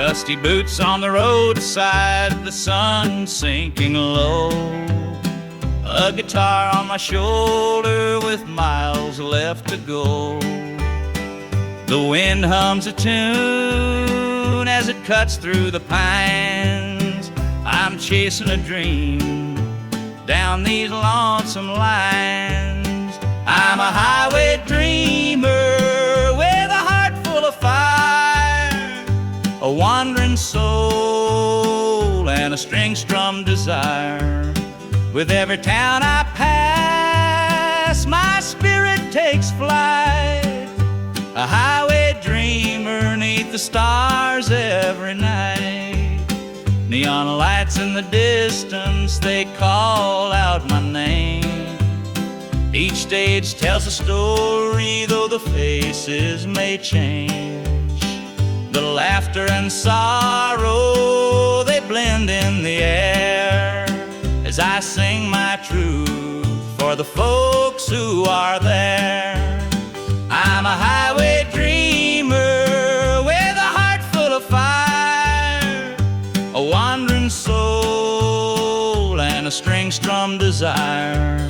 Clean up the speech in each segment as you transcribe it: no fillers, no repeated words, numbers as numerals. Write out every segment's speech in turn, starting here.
Dusty boots on the roadside, the sun sinking low. A guitar on my shoulder with miles left to go. The wind hums a tune as it cuts through the pines. I'm chasing a dream down these lonesome lines. I'm a highway dreamer with a heart full of fire, a wandering soul and a string-strummed desire. With every town I pass, my spirit takes flight, a highway dreamer 'neath the stars every night. Neon lights in the distance, they call out my name. Each stage tells a story, though the faces may change. The laughter and sorrow, they blend in the air as I sing my truth for the folks who are there. I'm a highway dreamer with a heart full of fire, a wandering soul and a string-strummed desire.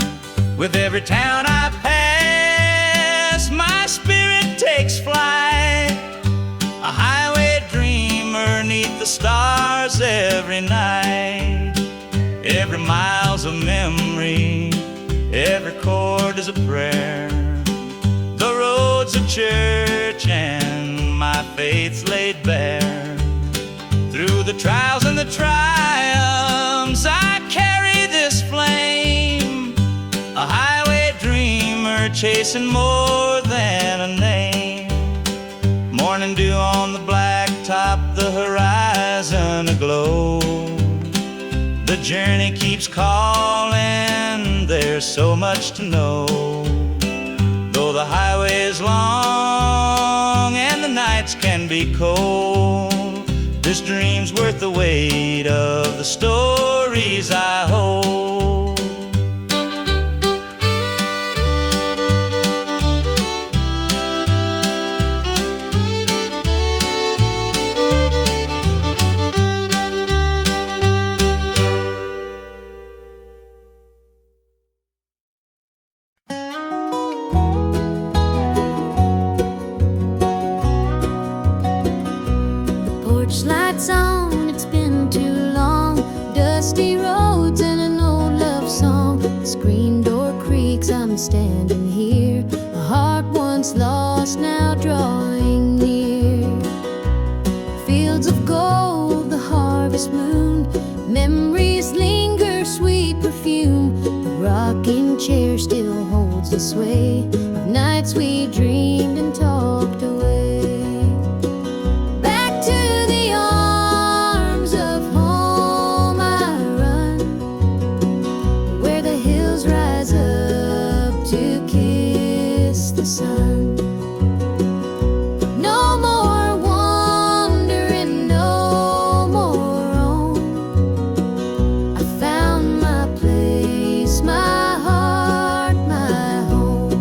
With every town I pass, my spirit takes flight, a highway dreamer 'neath the stars every night. Every mile's a memory, every chord is a prayer. The road's a church and my faith's laid bare. Through the trials and the triumphs, I carry this flame, a highway dreamer chasing more than a name. Morning dew on the blacktop, the horizon aglow. The journey keeps calling, there's so much to know. Though the highway is long and the nights can be cold, this dream's worth the weight of the stories I hold. Lights on, it's been too long. Dusty roads and an old love song. The screen door creaks, I'm standing here. A heart once lost, now drawing near. Fields of gold, the harvest moon. Memories linger, sweet perfume. The rocking chair still holds the sway of nights we dreamed and talked away. Sun. No more wandering, no more roam. I found my place, my heart, my home.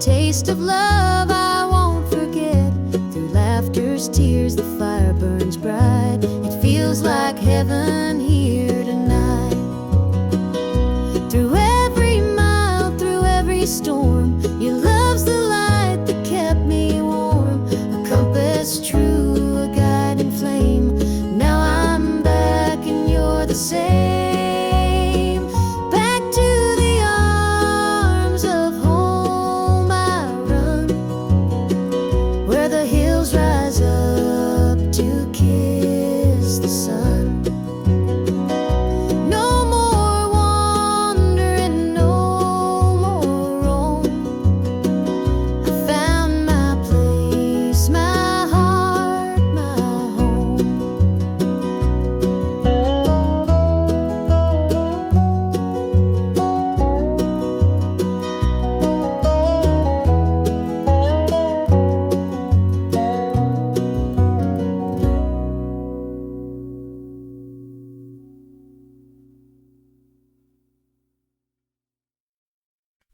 Taste of love I won't forget. Through laughter's tears the fire burns bright. It feels like heaven here tonight. Through every mile, through every storm, your love's the light that kept me warm. A compass true, a guiding flame. Now I'm back and you're the same. No more wandering, no more roam.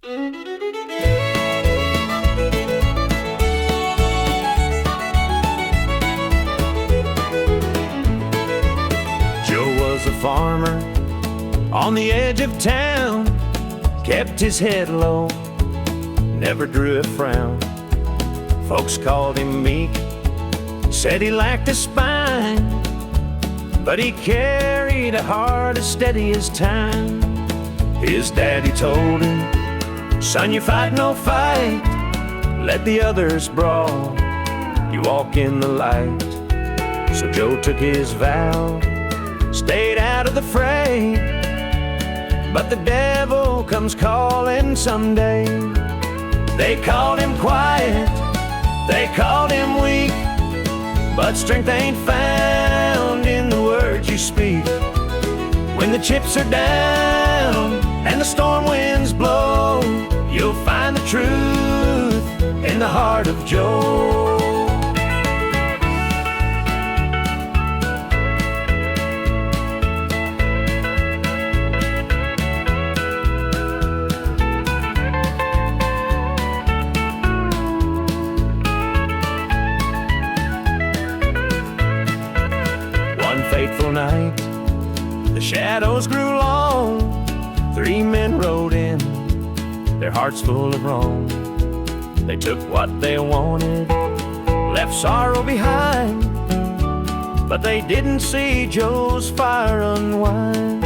Joe was a farmer on the edge of town, kept his head low, never drew a frown. Folks called him meek, said he lacked a spine, but he carried a heart as steady as time. His daddy told him, "Son, you fight no fight, let the others brawl, you walk in the light." So Joe took his vow, stayed out of the fray, but the devil comes calling someday. They called him quiet, they called him weak, but strength ain't found in the words you speak. When the chips are down and the storm winds blow, you'll find the truth in the heart of Joe. Fateful night, the shadows grew long. 3 men rode in, their hearts full of wrong. They took what they wanted, left sorrow behind, but they didn't see Joe's fire unwind.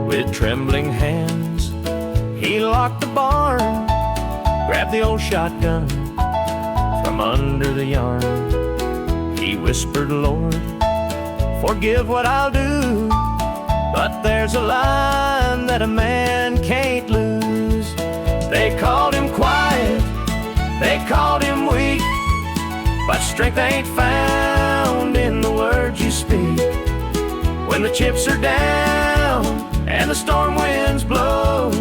With trembling hands, he locked the barn, grabbed the old shotgun from under the yarn. He whispered, "Lord, forgive what I'll do, but there's a line that a man can't lose." They called him quiet, they called him weak, but strength ain't found in the words you speak. When the chips are down and the storm winds blow,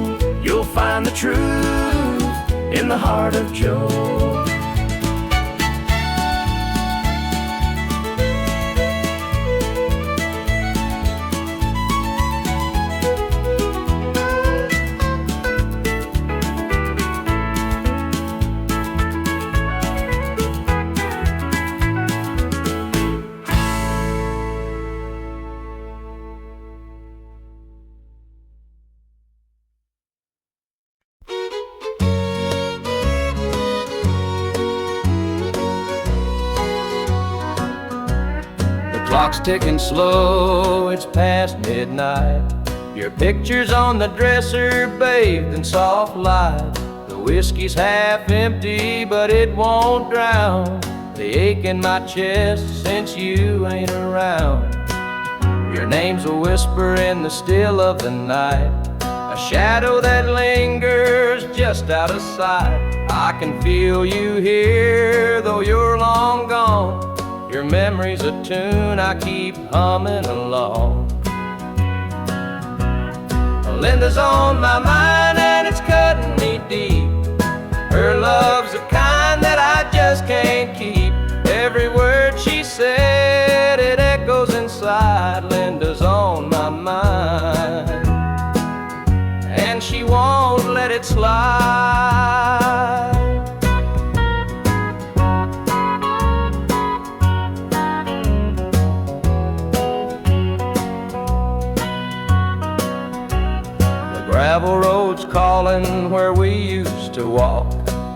you'll find the truth in the heart of Joe. Clock's ticking slow, it's past midnight. Your picture's on the dresser, bathed in soft light. The whiskey's half empty, but it won't drown the ache in my chest since you ain't around. Your name's a whisper in the still of the night, a shadow that lingers just out of sight. I can feel you here, though you're long gone. Your memory's a tune I keep humming along. Linda's on my mind and it's cutting me deep. Her love's the kind that I just can't keep. Every word she said, it echoes inside. Linda's on my mind, and she won't let it slide. Gravel roads calling where we used to walk,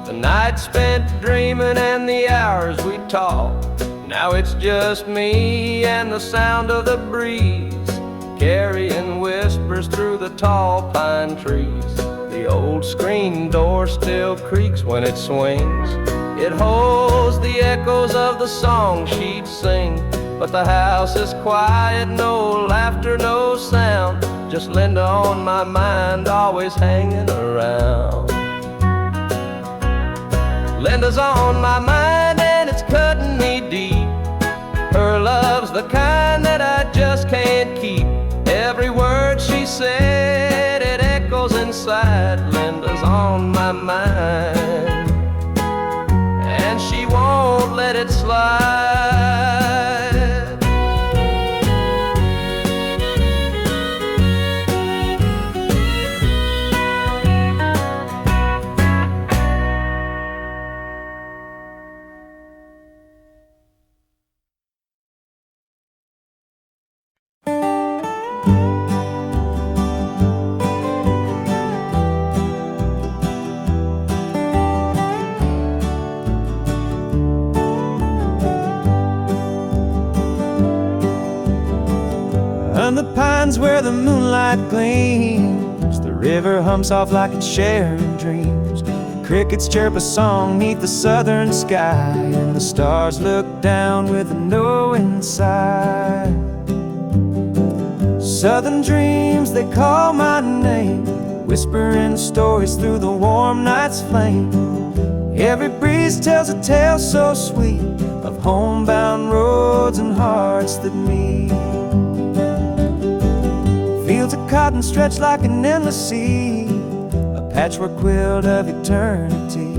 the nights spent dreaming and the hours we talked. Now it's just me and the sound of the breeze, carrying whispers through the tall pine trees. The old screen door still creaks when it swings. It holds the echoes of the song she'd sing, but the house is quiet, no laughter, no sound. Just Linda on my mind, always hanging around. Linda's on my mind and it's cutting me deep. Her love's the kind that I just can't keep. Every word she said, it echoes inside. Linda's on my mind, and she won't let it slide. where the moonlight gleams. The river hums off like it's sharing dreams. The crickets chirp a song 'neath the southern sky, and the stars look down with a knowing sigh. Southern dreams, they call my name, whispering stories through the warm night's flame. Every breeze tells a tale so sweet of homebound roads and hearts that meet. Fields of cotton stretch like an endless sea, a patchwork quilt of eternity.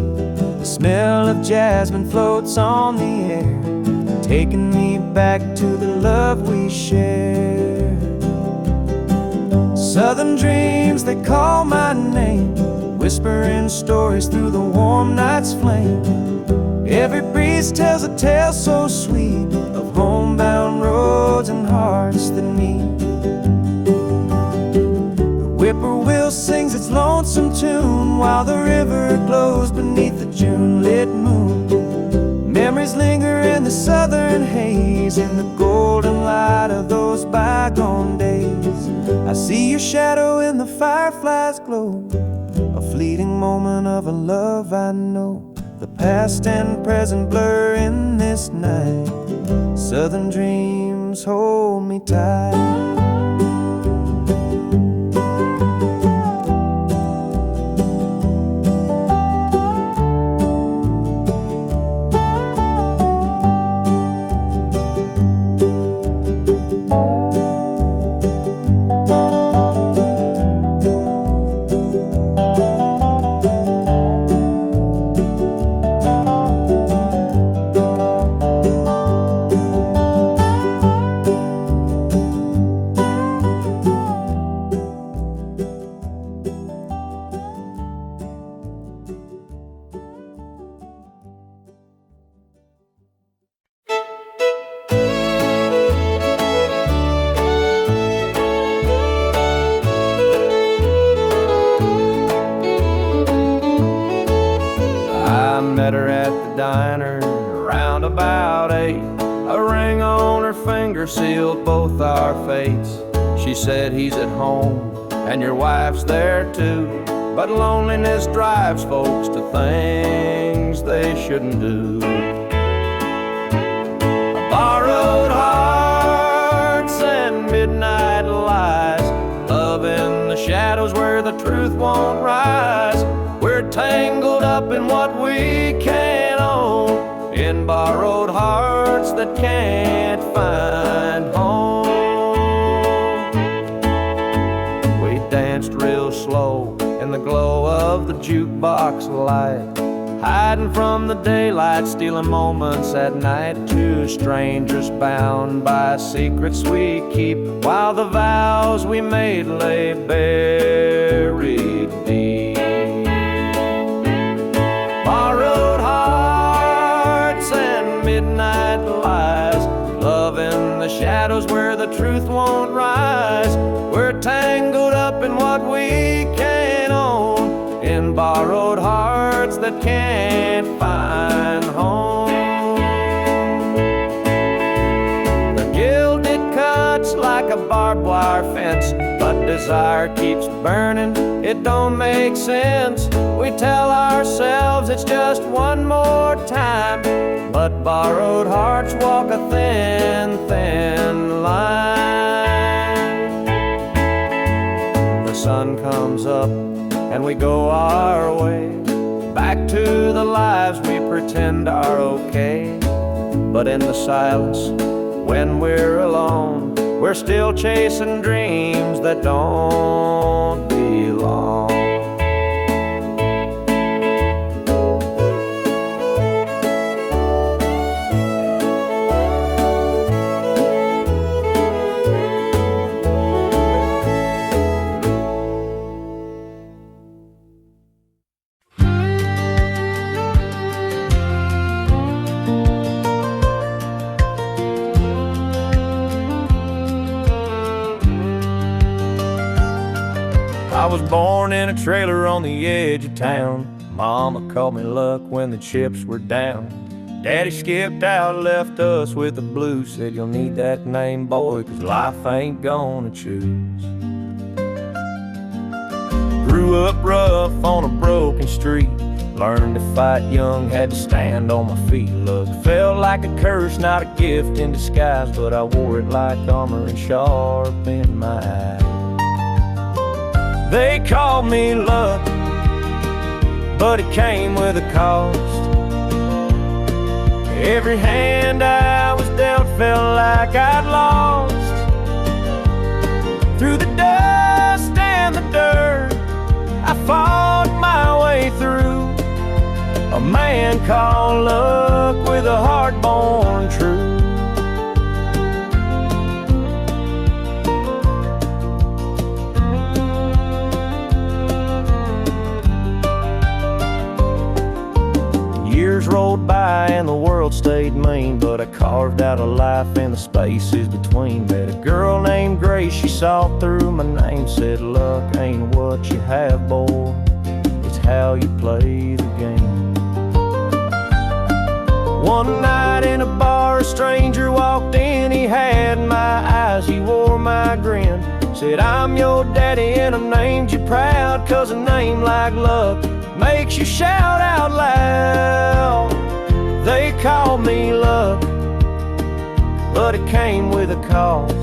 The smell of jasmine floats on the air, taking me back to the love we shared. Southern dreams, they call my name, whispering stories through the warm night's flame. Every breeze tells a tale so sweet of homebound roads and hearts that meet. The whippoorwill sings its lonesome tune while the river glows beneath the June-lit moon. Memories linger in the southern haze, in the golden light of those bygone days. I see your shadow in the firefly's glow, a fleeting moment of a love I know. The past and present blur in this night. Southern dreams hold me tight. Met her at the diner around about 8. A ring on her finger sealed both our fates. She said he's at home and your wife's there too, but loneliness drives folks to things they shouldn't do. Borrowed hearts and midnight lies, love in the shadows where the truth won't rise. We're tangled up in what we can't own, in borrowed hearts that can't find home. We danced real slow in the glow of the jukebox light, hiding from the daylight, stealing moments at night. Two strangers bound by secrets we keep, while the vows we made lay buried deep. Borrowed hearts and midnight lies, love in the shadows where the truth won't rise. We're tangled up in what we can't own, in borrowed hearts that can't find home. The gilded cuts like a barbed wire fence, but desire keeps burning, it don't make sense. We tell ourselves it's just one more time, but borrowed hearts walk a thin, thin line. The sun comes up and we go our way, back to the lives we pretend are okay. But in the silence, when we're alone, we're still chasing dreams that don't belong. I was born in a trailer on the edge of town. Mama called me luck when the chips were down. Daddy skipped out, left us with the blues. Said you'll need that name, boy, 'cause life ain't gonna choose. Grew up rough on a broken street. Learned to fight young, had to stand on my feet. Look, felt like a curse, not a gift in disguise, but I wore it like armor and sharp in my eye. They called me luck, but it came with a cost. Every hand I was dealt felt like I'd lost. Through the dust and the dirt, I fought my way through. A man called luck with a heart born true. Years rolled by and the world stayed mean, but I carved out a life in the spaces between. Met a girl named Grace, she saw through my name, said luck ain't what you have, boy, it's how you play the game. One night in a bar, a stranger walked in. He had my eyes, he wore my grin. Said, I'm your daddy and I named you proud, 'cause a name like luck makes you shout out loud. They called me luck, but it came with a cost.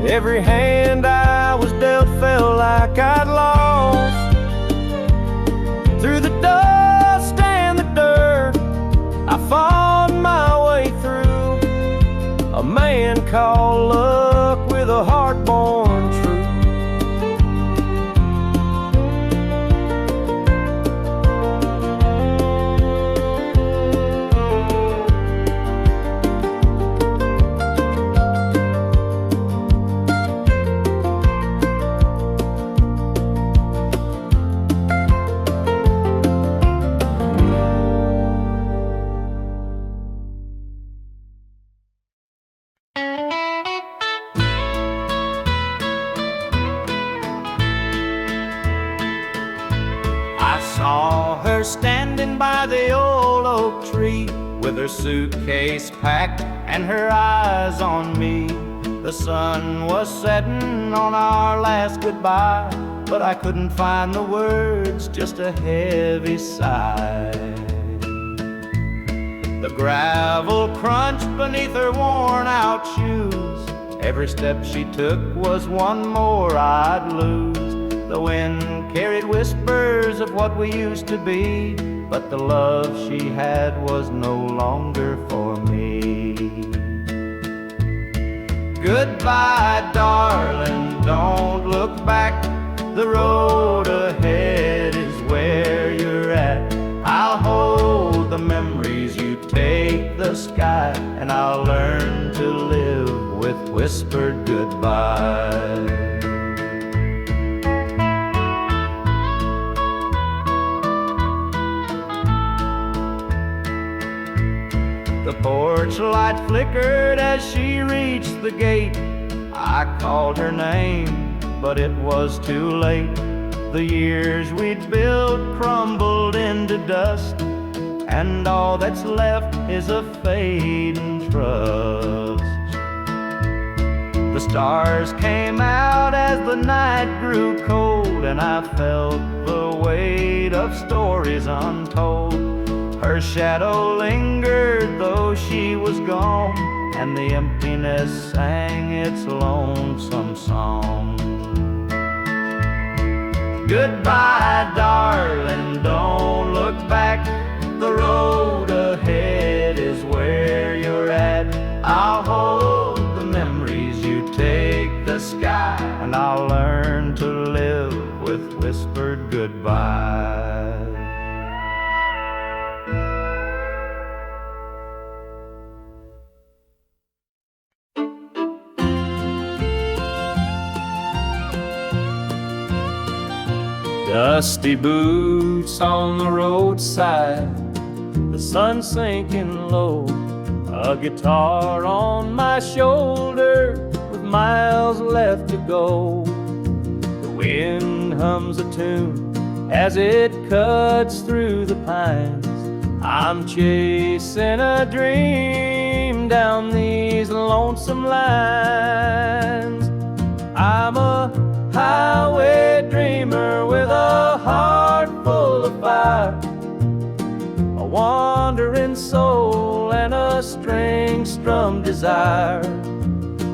Every hand I was dealt felt like I'd lost. Through the dust and the dirt, I fought my way through. A man called luck with a heart born true. Standing by the old oak tree, with her suitcase packed and her eyes on me. The sun was setting on our last goodbye, but I couldn't find the words, just a heavy sigh. The gravel crunched beneath her worn out shoes. Every step she took was one more I'd lose. The wind carried whispers of what we used to be, but the love she had was no longer for me. Goodbye, darling, don't look back. The road ahead is where you're at. I'll hold the memories, you take the sky, and I'll learn to live with whispered goodbye. The porch light flickered as she reached the gate. I called her name, but it was too late. The years we'd built crumbled into dust, and all that's left is a fading trust. The stars came out as the night grew cold, and I felt the weight of stories untold. Her shadow lingered though she was gone, and the emptiness sang its lonesome song. Goodbye, darling, don't look back. The road ahead is where you're at. I'll hold the memories, you take the sky, and I'll learn to live with whispered goodbye. Dusty boots on the roadside, the sun sinking low, a guitar on my shoulder with miles left to go. The wind hums a tune as it cuts through the pines, I'm chasing a dream down these lonesome lines. I'm a highway dreamer with a heart full of fire, a wandering soul and a string-strummed desire.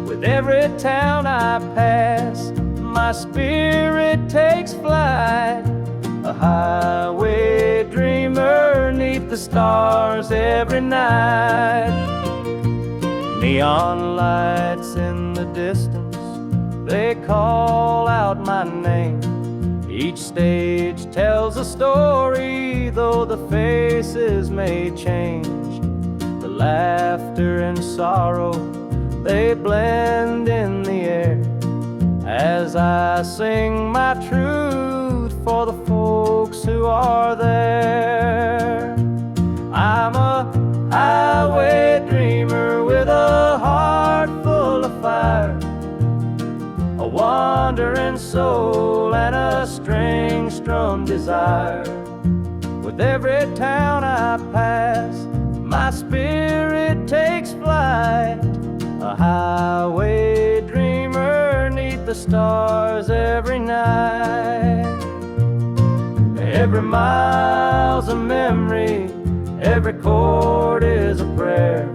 With every town I pass, my spirit takes flight, a highway dreamer 'neath the stars every night. Neon lights in the distance, they call out my name. Each stage tells a story, though the faces may change. The laughter and sorrow, they blend in the air as I sing my truth for the folks who are there. I'm a highway dreamer with a heart full of fire, a wandering soul and a string-strummed desire. With every town I pass, my spirit takes flight, a highway dreamer 'neath the stars every night. Every mile's a memory, every chord is a prayer.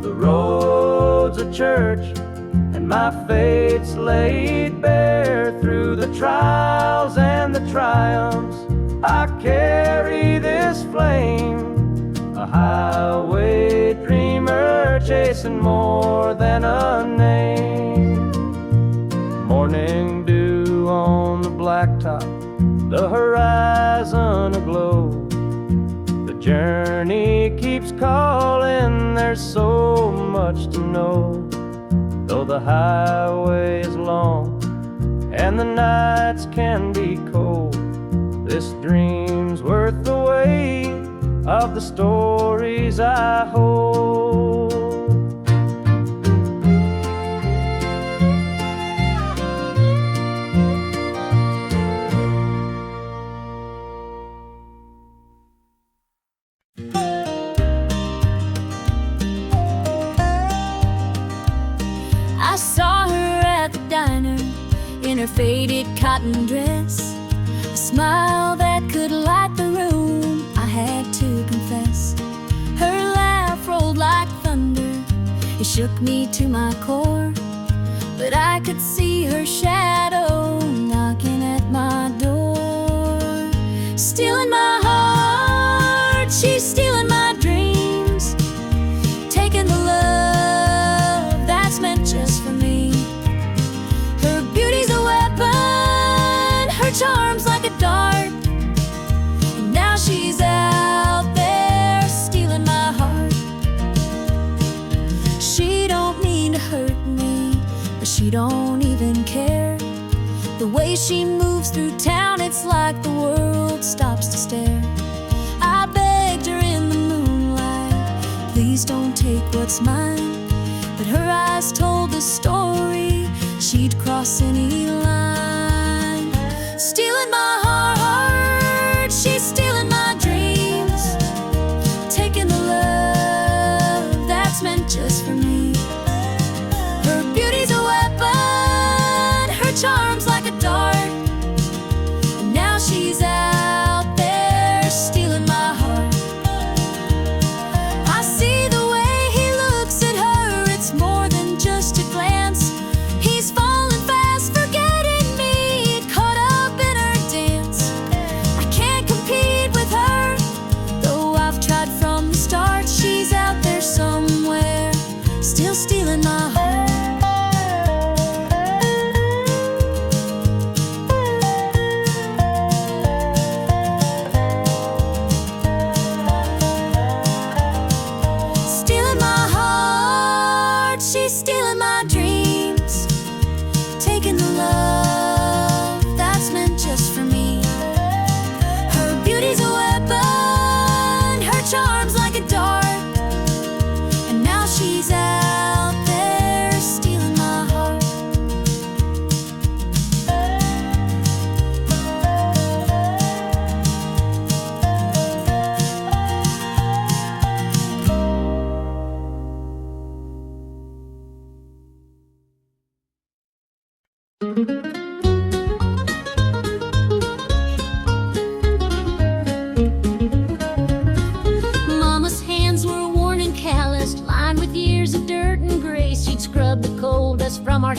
The road's a church, and my fate's laid bare. Through the trials and the triumphs, I carry this flame, a highway dreamer chasing more than a name. Morning dew on the blacktop, the horizon aglow. The journey keeps calling, there's so much to know. Though the highway is long and the nights can be cold, this dream's worth the weight of the stories I hold. I saw her at the diner in her faded cotton dress, a smile that could light the room, I had to confess. Her laugh rolled like thunder, it shook me to my core, but I could see her shadow knocking at my door. Stealing my heart, she's stealing my dreams, taking the love that's meant just for me. Her beauty's a weapon, her charm's like a dart, and now she's out there stealing my heart. She don't mean to hurt me, but she don't even care. The way she moves through town, it's like the world stops to stare. I begged her in the moonlight, please don't take what's mine, but her eyes told the story, she'd cross any line. Stealing my heart, she's stealing my dreams, taking the love that's meant just for me. Her beauty's a weapon, her charm's like a dart, and now she's out there stealing my heart. I see the way he looks at her, it's more than just a glance. He's falling fast, forgetting me, caught up in her dance. I can't compete with her, though I've tried from the start. She's out there somewhere, still stealing my heart.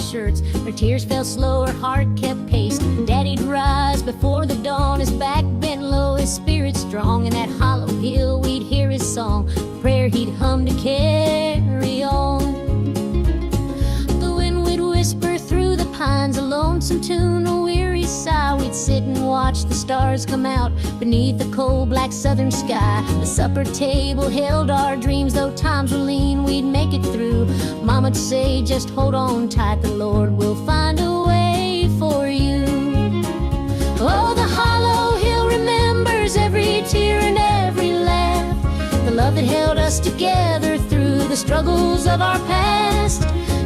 shirts. Her tears fell slow, her heart kept pace. Daddy'd rise before the dawn, his back bent low, his spirit strong. In that hollow hill we'd hear his song, prayer he'd hum to carry on. The wind would whisper through the pines, a lonesome tune, a weary sigh. We'd sit and watch the stars come out beneath the cold black southern sky. The supper table held our dreams, though times were lean, we'd make it through. Mama'd say, just hold on tight, the Lord will find a way for you. Oh, the hollow hill remembers every tear and every laugh, the love that held us together through the struggles of our past.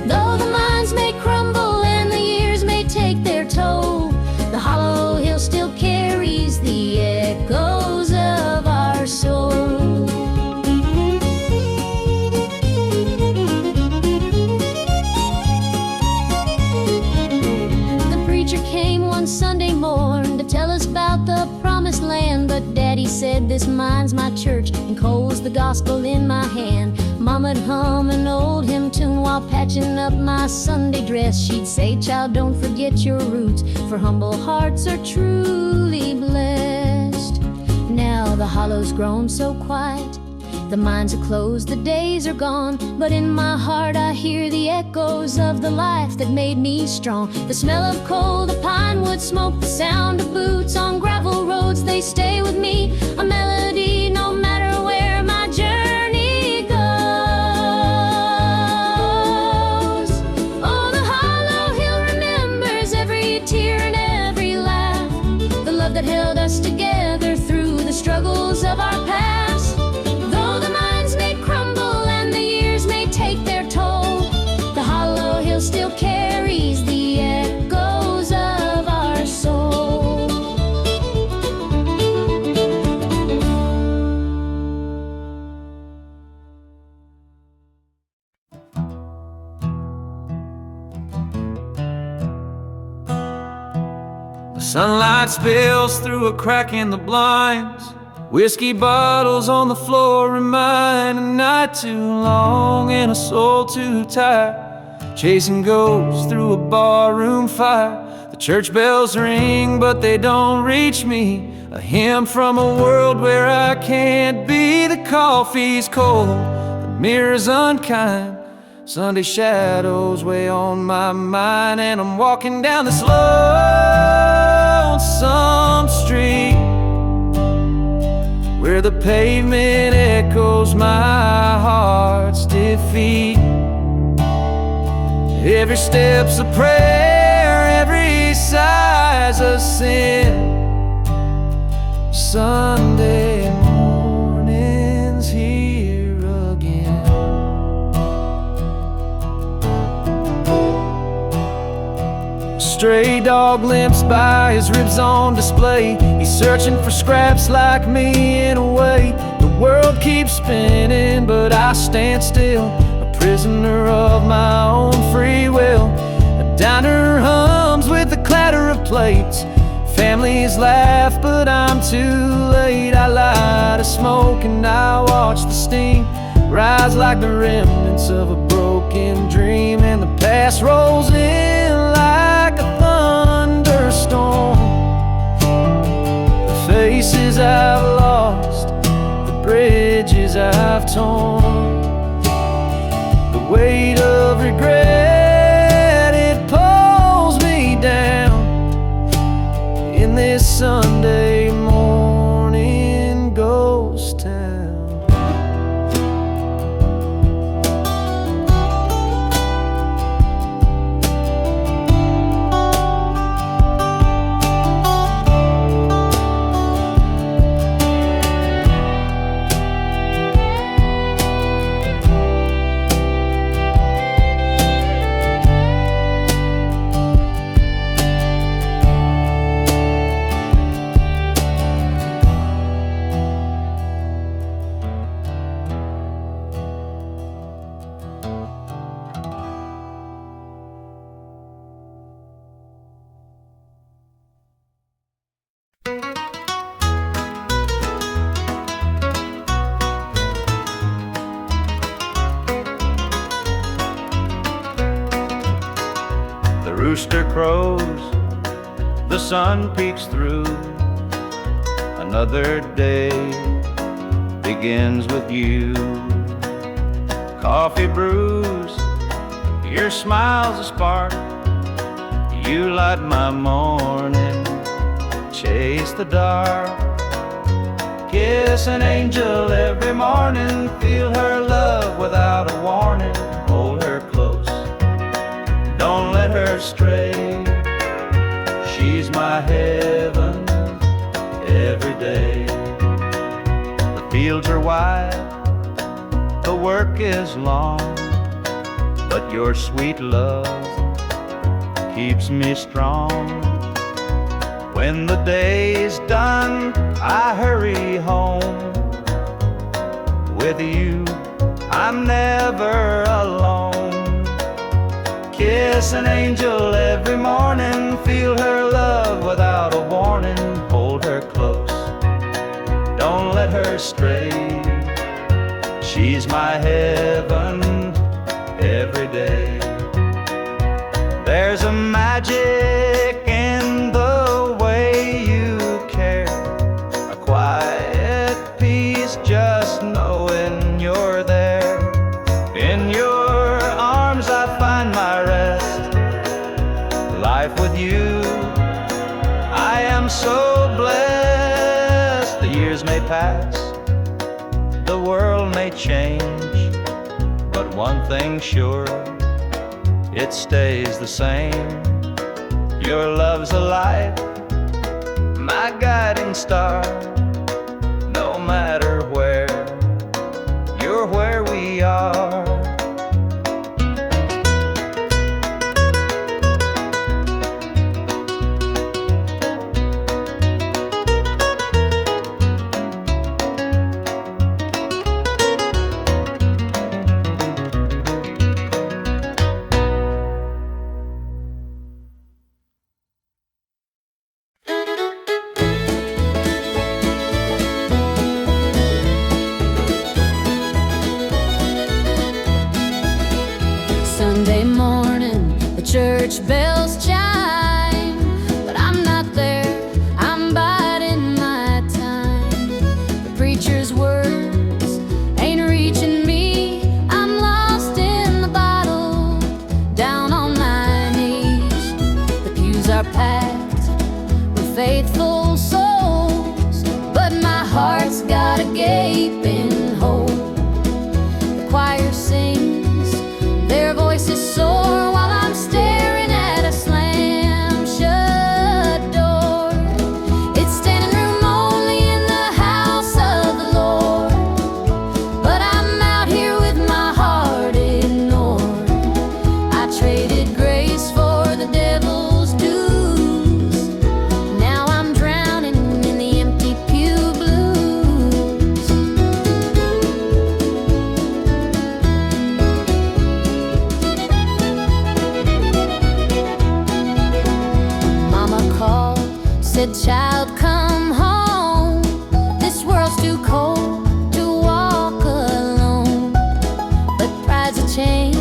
Though the minds may crumble and the years may take their toll, the hollow hill still carries the echoes of our soul. The preacher came one Sunday morn to tell us about the promised land, but Daddy said, this mine's my church and Cole's the gospel in my hand. Mama'd hum an old hymn tune while patching up my Sunday dress. She'd say, child, don't forget your roots, for humble hearts are truly blessed. Now the hollow's grown so quiet, the mines are closed, the days are gone, but in my heart I hear the echoes of the life that made me strong. The smell of coal, the pine wood smoke, the sound of boots on gravel roads, they stay with me, a melody no matter where my journey goes. Oh, the hollow hill remembers every tear and every laugh, the love that held us together through the struggles of our past. Though the minds may crumble and the years may take their toll, the hollow hill still carries the echoes of our soul. The sunlight spills through a crack in the blinds, whiskey bottles on the floor remind a night too long and a soul too tired, chasing ghosts through a barroom fire. The church bells ring but they don't reach me, a hymn from a world where I can't be. The coffee's cold, the mirror's unkind, Sunday shadows weigh on my mind, and I'm walking down this lonesome street where the pavement echoes my heart's defeat. Every step's a prayer, every sigh's a sin. Sunday morning's here again. Stray dog limps by, his ribs on display. He's searching for scraps like me in a way. The world keeps spinning but I stand still, a prisoner of my own free will. A diner hums with the clatter of plates, families laugh but I'm too late. I light a smoke and I watch the steam rise like the remnants of a broken dream, and the past rolls in like a thunderstorm. The faces I've lost, the bridges I've torn, the weight of regret, it pulls me down in this Sunday morning ghost town. rooster crows, the sun peeks through. Another day begins with you. Coffee brews, your smile's a spark. You light my morning, chase the dark. Kiss an angel every morning, feel her love without a warning. Hold her close, don't let her stray. She's my heaven every day. The fields are wide, the work is long, but your sweet love keeps me strong. When the day's done, I hurry home. With you, I'm never alone. Kiss an angel every morning, feel her love without a warning. Hold her close, don't let her stray. She's my heaven every day. There's a magic in the way you care, a quiet peace just knowing you're there. In your arms I find my rest. Life with you, I am so blessed. The years may pass, the world may change, but one thing's sure, it stays the same. Your love's a light, my guiding star. No matter where, you're where we are. Sunday morning, the church bells chime, but I'm not there, I'm biding my time. The preacher's words ain't reaching me, I'm lost in the bottle, down on my knees. The pews are packed with faithful souls, but my heart's got a gaping hole. The choir sings, their voices soar while I'm staring at a slam-shut door. It's standing room only in the house of the Lord, but I'm out here with my heart ignored. I traded grace for the devil's dues. Now I'm drowning in the empty Pew Blues. Mama called, said, child, come home. This world's too cold to walk alone. But pride's a chain,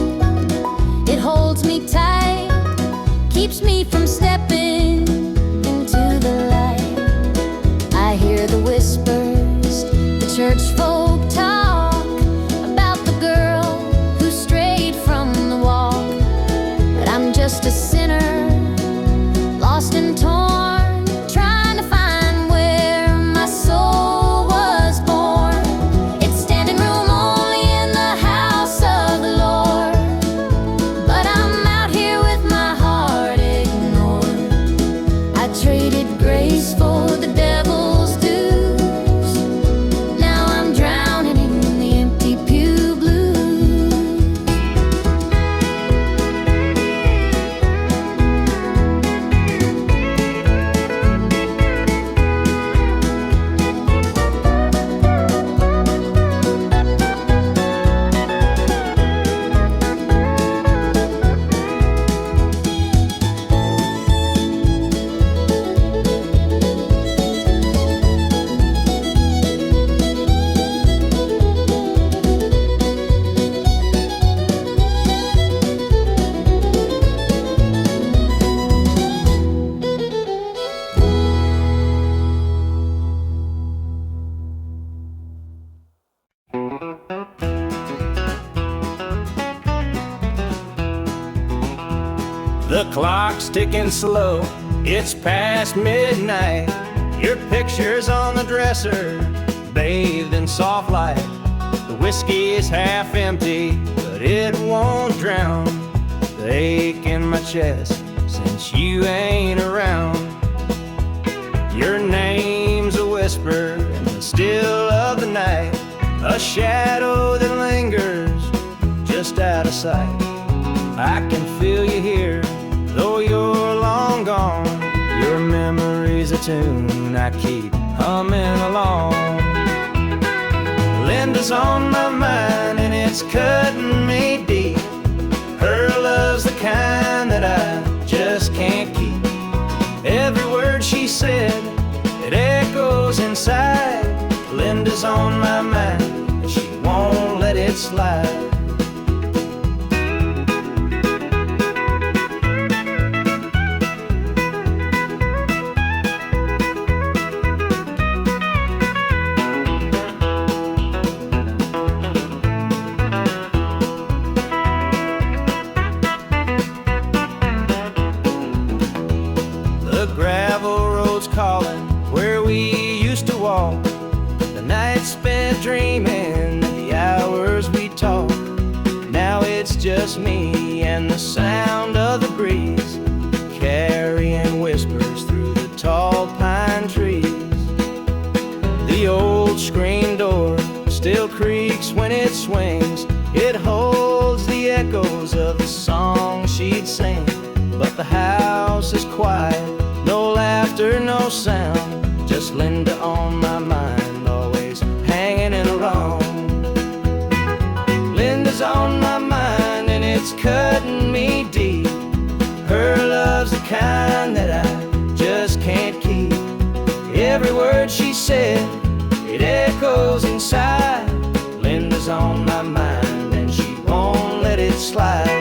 it holds me tight, keeps me from stepping into the light. I hear the whispers, the church folk talk about the girl who strayed from the walk. But I'm just a sinner, lost and torn, trying to find clock's ticking slow. It's past midnight. Your picture's on the dresser, bathed in soft light. The whiskey is half empty, but it won't drown the ache in my chest since you ain't around. Your name's a whisper in the still of the night, a shadow that lingers just out of sight. I can feel you here, though you're long gone. Your memory's a tune I keep humming along. Linda's on my mind and it's cutting me deep. Her love's the kind that I just can't keep. Every word she said, it echoes inside. Linda's on my mind and she won't let it slide. Calling where we used to walk, the nights spent dreaming, the hours we talked. Now it's just me and the sound of the breeze, carrying whispers through the tall pine trees. The old screen door still creaks when it swings. It holds the echoes of the song she'd sing. But the house is quiet, no laughter, no sound, just Linda on my mind, always hanging around. Linda's on my mind and it's cutting me deep. Her love's the kind that I just can't keep. Every word she said, it echoes inside. Linda's on my mind and she won't let it slide.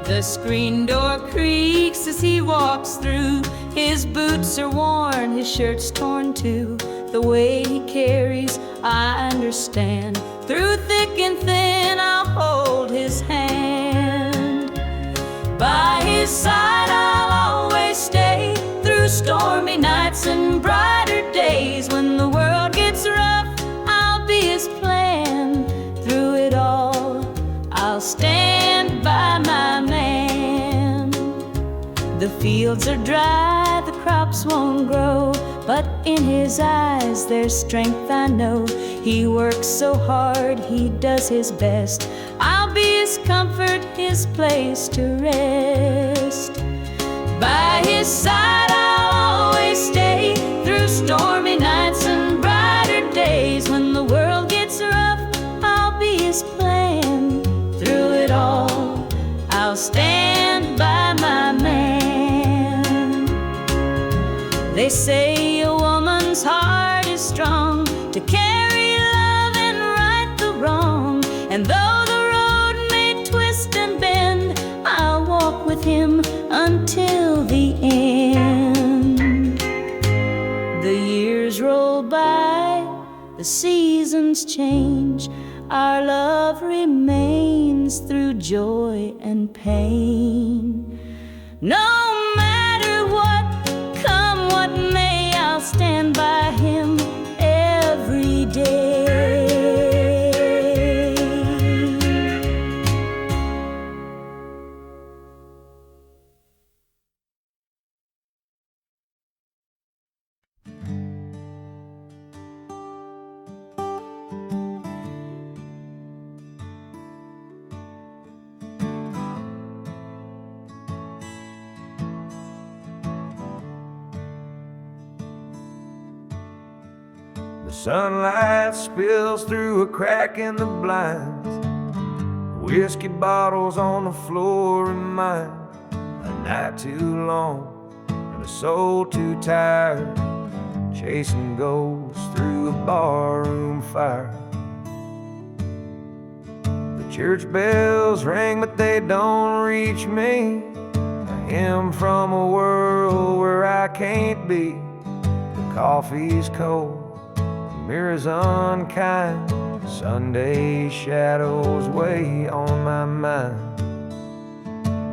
The screen door creaks as he walks through. His boots are worn, his shirt's torn too. The way he carries, I understand. Through thick and thin, I'll hold his hand. By his side, I'll always stay. Through stormy nights and brighter days. When the world gets rough, I'll be his plan. Through it all, I'll stand by my man. The fields are dry, the crops won't grow, but in his eyes there's strength, I know. He works so hard, he does his best. I'll be his comfort, his place to rest. By his side I'll always stay. Through stormy nights and brighter days. When the world gets rough, I'll be his plan. Through it all, I'll stand by my man. They say a woman's heart is strong to carry love and right the wrong. And though the road may twist and bend, I'll walk with him until the end. The years roll by, the seasons change. Our love remains through joy and pain. No matter what, come what may, I'll stand by him every day. The sunlight spills through a crack in the blinds. Whiskey bottles on the floor remind a night too long and a soul too tired, chasing ghosts through a barroom fire. The church bells ring, but they don't reach me. A hymn from a world where I can't be. The coffee's cold, the mirror's unkind. Sunday shadows weigh on my mind.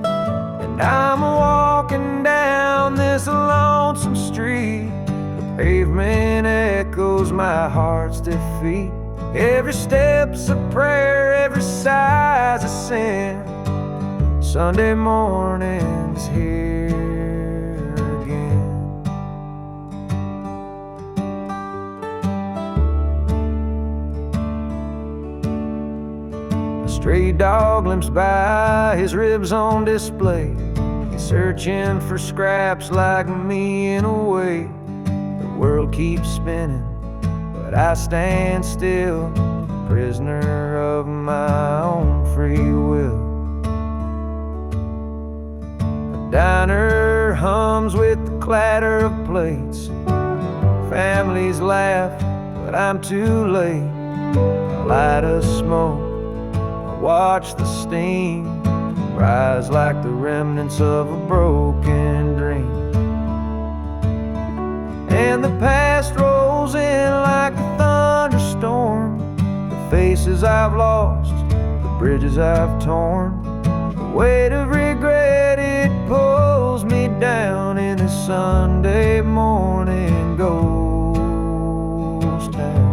And I'm walking down this lonesome street. The pavement echoes my heart's defeat. Every step's a prayer, every sigh's a sin. Sunday morning's here again. A stray dog limps by, his ribs on display. He's searching for scraps like me in a way. The world keeps spinning, but I stand still, prisoner of my own free will. The diner hums with the clatter of plates. Families laugh, but I'm too late. I light a smoke, I watch the steam rise like the remnants of a broken dream. And the past rolls in like a thunderstorm. The faces I've lost, the bridges I've torn. The weight of regret, it pulls me down in this Sunday morning ghost town.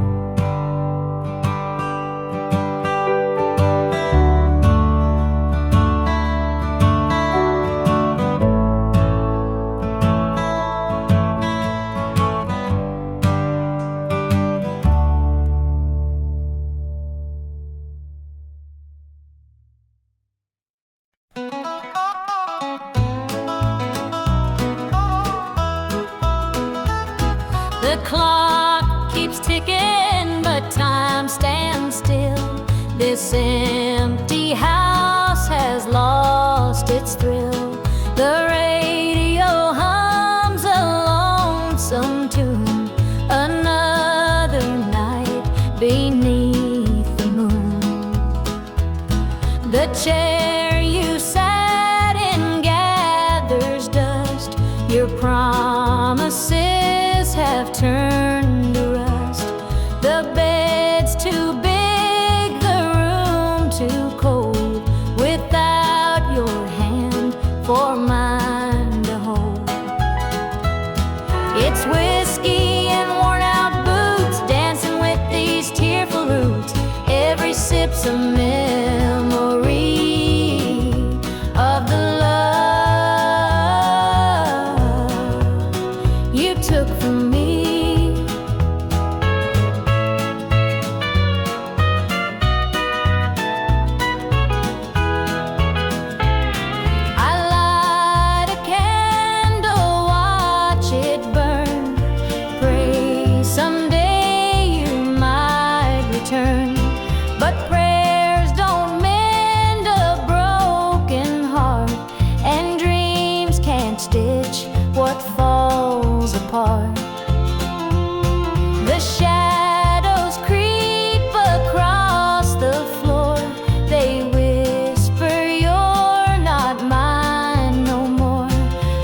The clock keeps ticking, but time stands still. This empty house has lost its thrill. The radio hums a lonesome tune. Another night beneath the moon. The chair you sat in gathers dust. Your promises have turned to rust. The bed's too big, the room too cold, without your hand for mine to hold. It's whiskey and worn out boots, dancing with these tearful roots. Every sip's a memory of the love you took from me. I light a candle, watch it burn. Pray someday you might return. But prayers don't mend a broken heart, and dreams can't stitch what falls apart. The shadows creep across the floor. They whisper you're not mine no more.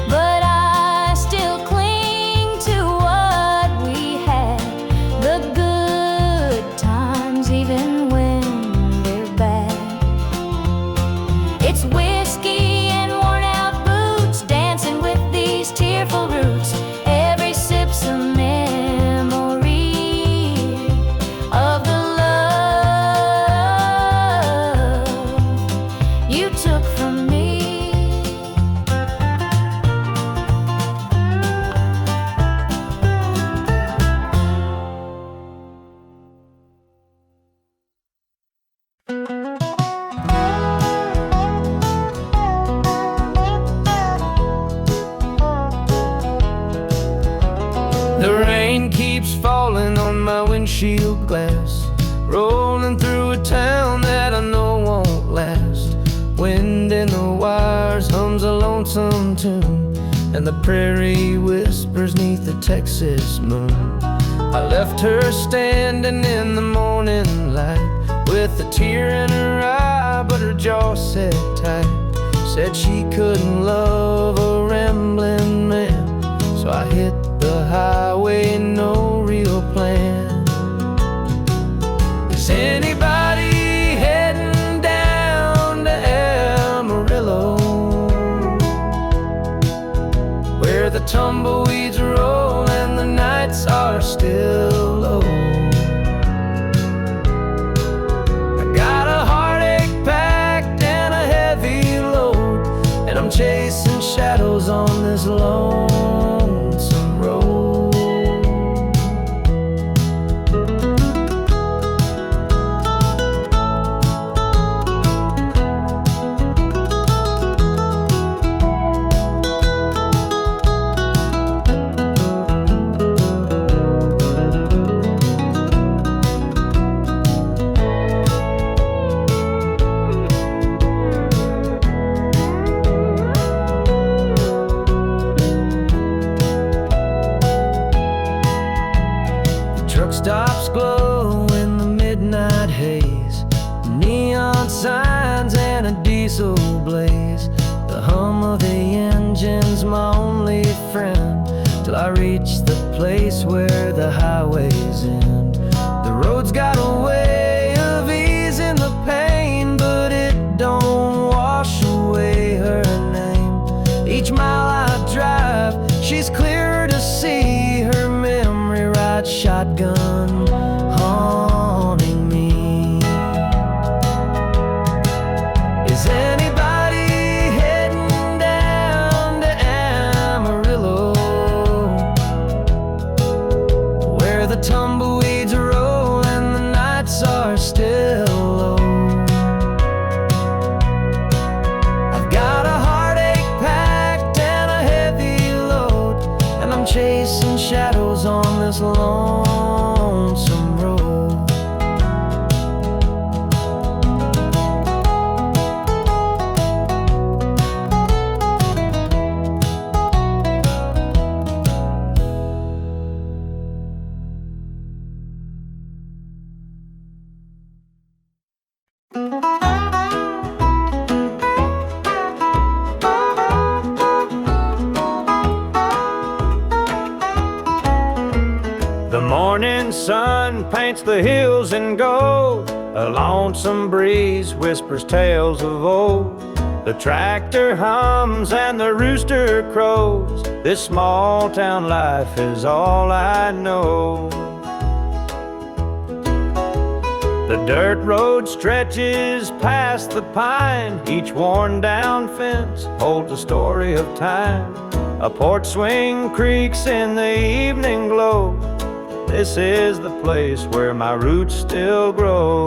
But I still cling to what we had, the good times even when they're bad. It's whiskey and worn out boots, dancing with these tearful roots. Every sip's a memory of the love you took from me. The rain keeps falling on my windshield glass, rolling through a town that I know won't last. hums a lonesome tune, and the prairie whispers 'neath the Texas moon. I left her standing in the morning light with a tear in her eye, but her jaw set tight. Said she couldn't love a rambling man, so I hit the highway, no real plan. Is anybody heading down to Amarillo, where the tumbleweeds roll and the nights are still low? I got a heartache packed and a heavy load, and I'm chasing shadows on this lonesome road. Truck stops glow in the midnight haze, neon signs and a diesel blaze. The hum of the engine's my only friend, till I reach the place where the highways end. The road's got a way of easing the pain, but it don't wash away her name. Each mile I drive, she's clearer to see, her memory rides shotgun, haunting me. Is anybody heading down to Amarillo, where the tumbleweeds roll and the nights are still low? I've got a heartache packed and a heavy load, and I'm chasing shadows on this lonesome road. The morning sun paints the hills in gold, a lonesome breeze whispers tales of old. The tractor hums and the rooster crows, this small town life is all I know. The dirt road stretches past the pine, each worn down fence holds a story of time. A porch swing creaks in the evening glow, this is the place where my roots still grow.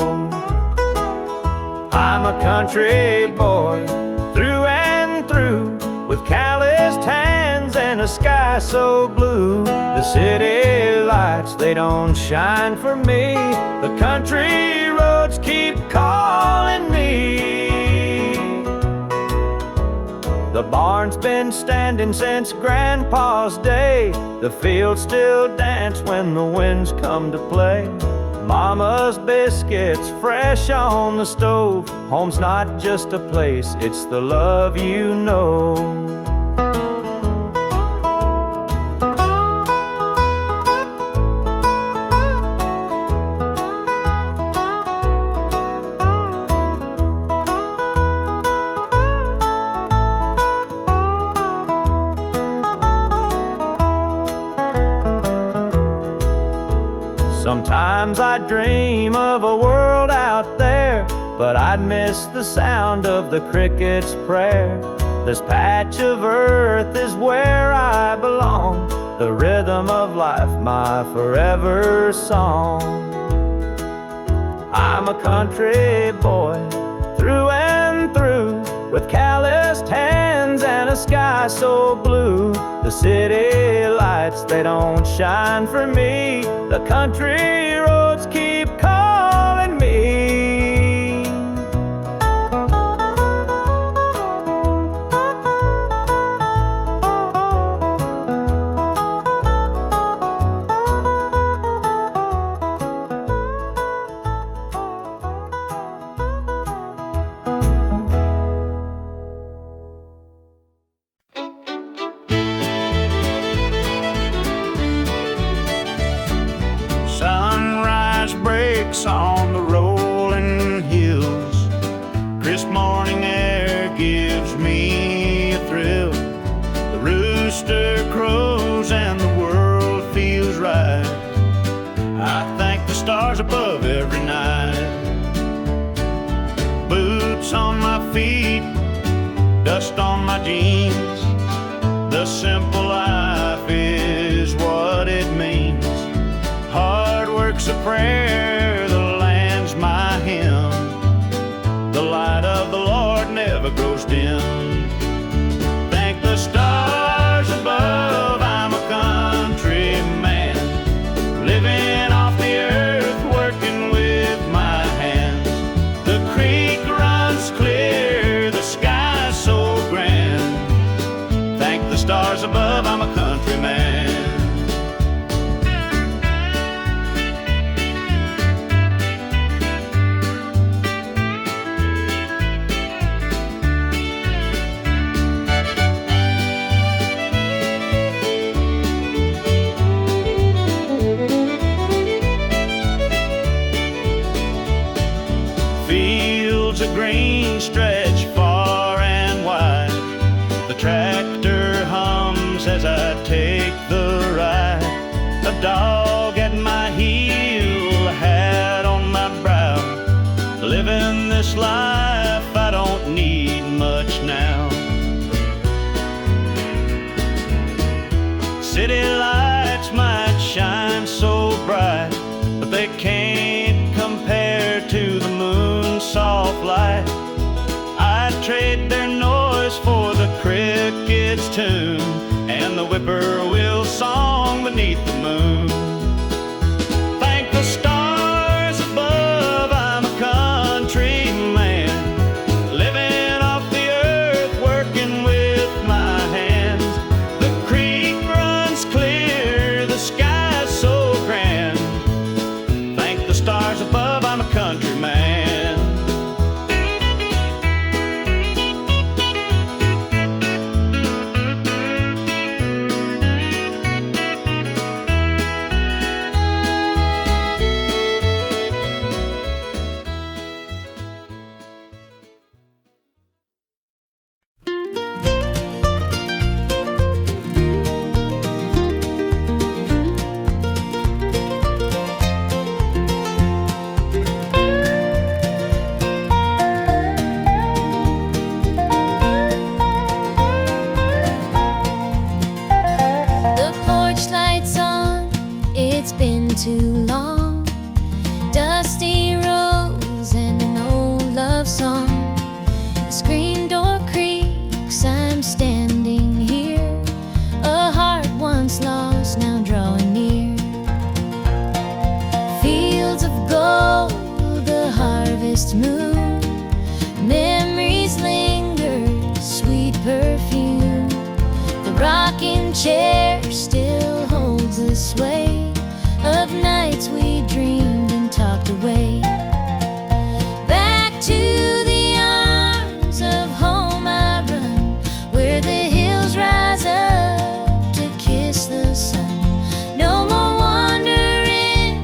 I'm a country boy through and through, with calloused hands and a sky so blue. The city lights, they don't shine for me, the country roads keep calling me. The barn's been standing since Grandpa's day, the fields still dance when the winds come to play. Mama's biscuits fresh on the stove, home's not just a place, it's the love you know. Sometimes I dream of a world out there, but I'd miss the sound of the cricket's prayer. This patch of earth is where I belong, the rhythm of life, my forever song. I'm a country boy through and through, with calloused hands and a sky so blue. The city lights, they don't shine for me, the country roads keep calling me. creeks on the rolling hills. Crisp morning air gives me a thrill. The rooster crows and the world feels right. I thank the stars above every night. Boots on my feet, dust on my jeans. The simple life is what it means. Hard work's a prayer, the land's my hymn. The light of the Lord never grows dim. Thank the stars above, I'm a country man, living off the earth, working with my hands. The creek runs clear, the sky's so grand. Thank the stars above, I'm a country man. Fields of green stretch far and wide. The tractor hums as I take the ride. A dog at my heel, a hat on my brow. Living this life, I don't need much now. City lights might shine so bright, but they can't compare to the moon's soft light. I'd trade their noise for the cricket's tune and the whippoorwill song beneath the moon. Thank the stars above, I'm a country man, living off the earth, working with my hands. The creek runs clear, the sky's so grand. Thank the stars above, I'm a country man. The porch light's on, it's been too long. Dusty roads and an old love song. The screen door creaks, I'm standing here. A heart once lost, now drawing near. Fields of gold, the harvest moon. Memories linger, sweet perfume. The rocking chair still holds the sway of nights we dreamed and talked away. Back to the arms of home I run, where the hills rise up to kiss the sun. No more wandering,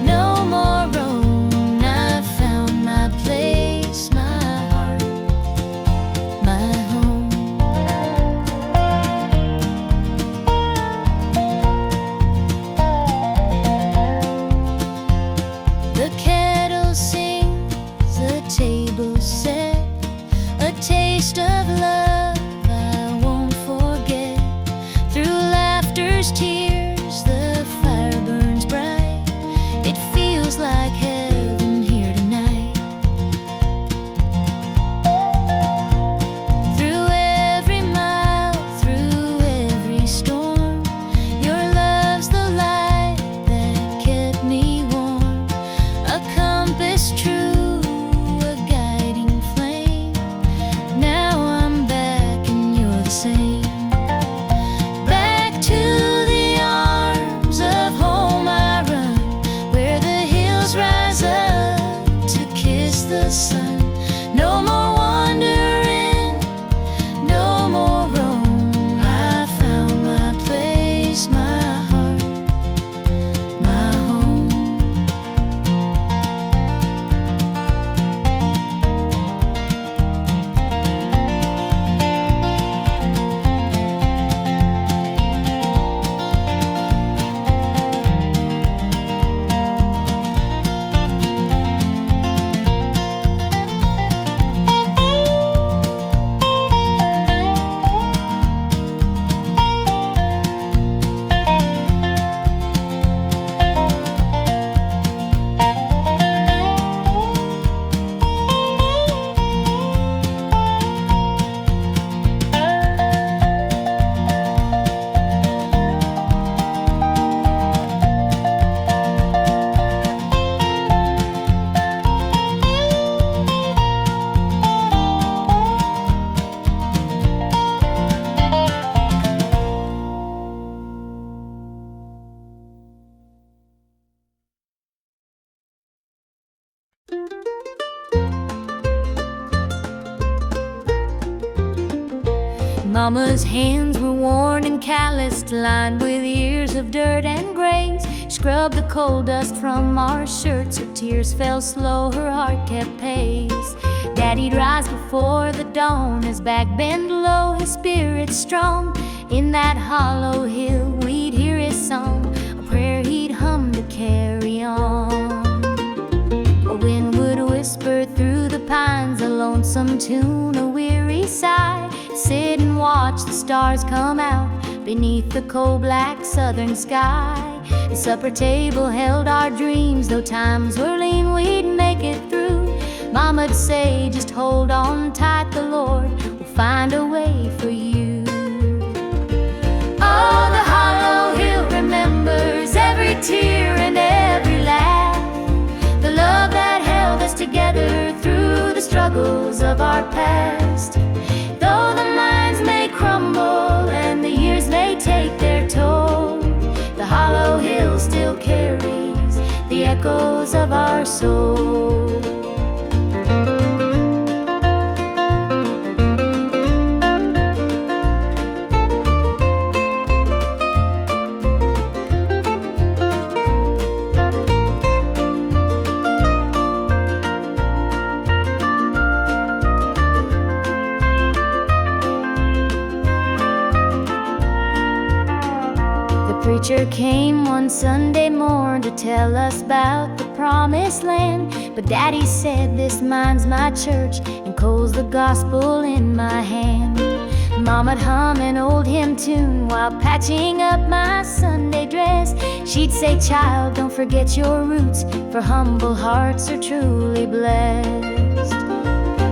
no more roam. I found my place, my heart, my home. The kettle sings, the table set, a taste of love I won't forget. Through laughter's tears, the fire burns bright. It feels like heaven here tonight. Through every mile, through every storm, your love's the light that kept me warm. A compass true, a guiding flame. Now I'm back and you're the same. Back to the arms of home I run, where the hills rise up to kiss the sun. No more wandering, no more roam. I found my place, my heart, my home. Mama's hands were worn and calloused, lined with years of dirt and graze. Scrubbed the coal dust from our shirts, her tears fell slow, her heart kept pace. Daddy'd rise before the dawn, his back bent low, his spirit strong. In that hollow hill we'd hear his song, a prayer he'd hum to carry on. A wind would whisper through the pines, a lonesome tune, a weary sigh. Sit and watch the stars come out beneath the coal-black southern sky. The supper table held our dreams, though times were lean, we'd make it through. Mama'd say, just hold on tight, the Lord will find a way for you. Oh, the hollow hill remembers every tear and every laugh, the love that held us together through the struggles of our past. Though the minds may crumble and the years may take their toll, the hollow hill still carries the echoes of our soul. The preacher came one Sunday morn to tell us about the promised land. But Daddy said, this mine's my church and coal's the gospel in my hand. Mama'd hum an old hymn tune while patching up my Sunday dress. She'd say, child, don't forget your roots, for humble hearts are truly blessed.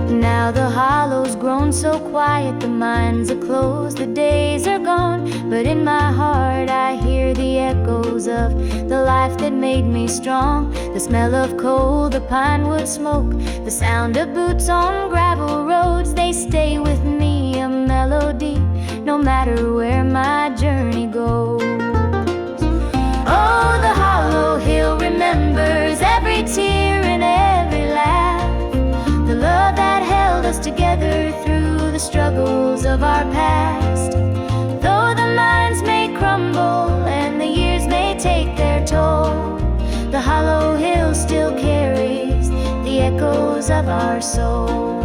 Now the hollow's grown so quiet, the mines are closed, the days are gone. But in my heart I hear the echoes of the life that made me strong. The smell of coal, the pine wood smoke, the sound of boots on gravel roads, they stay with me, a melody, no matter where my journey goes. Oh, the hollow hill remembers every tear and every laugh, the love that held us together through the struggles of our past. Though the minds may crumble and the years may take their toll, the hollow hill still carries the echoes of our soul.